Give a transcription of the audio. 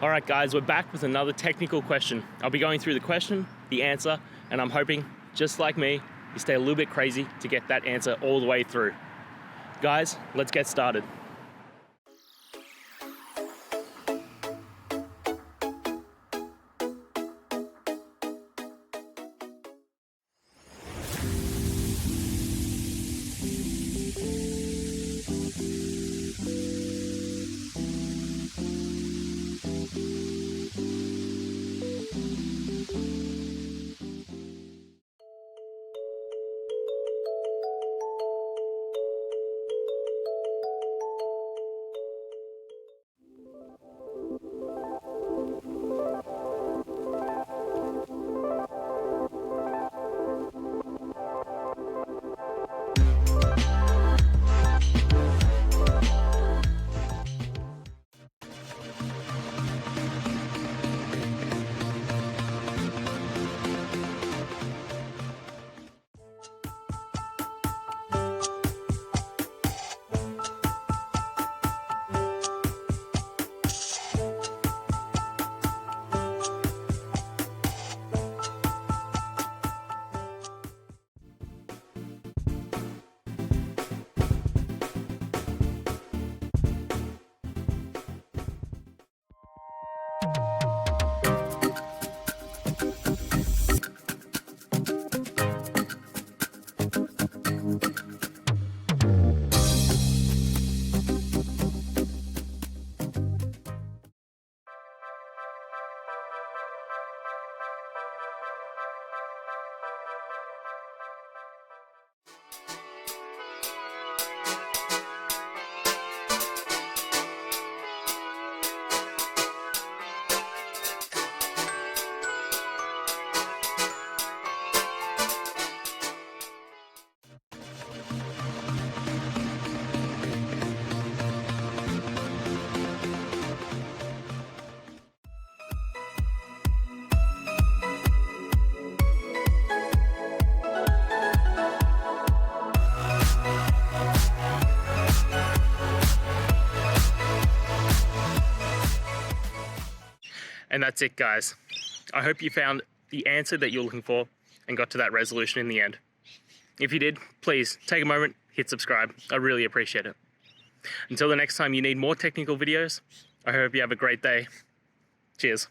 All right, guys, we're back with another technical question. I'll be going through the question, the answer, and I'm hoping, just like me, you stay a little bit crazy to get that answer all the way through. Guys, let's get started. And that's it, guys. I hope you found the answer that you're looking for and got to that resolution in the end. If you did, please take a moment, hit subscribe. I really appreciate it. Until the next time you need more technical videos, I hope you have a great day. Cheers.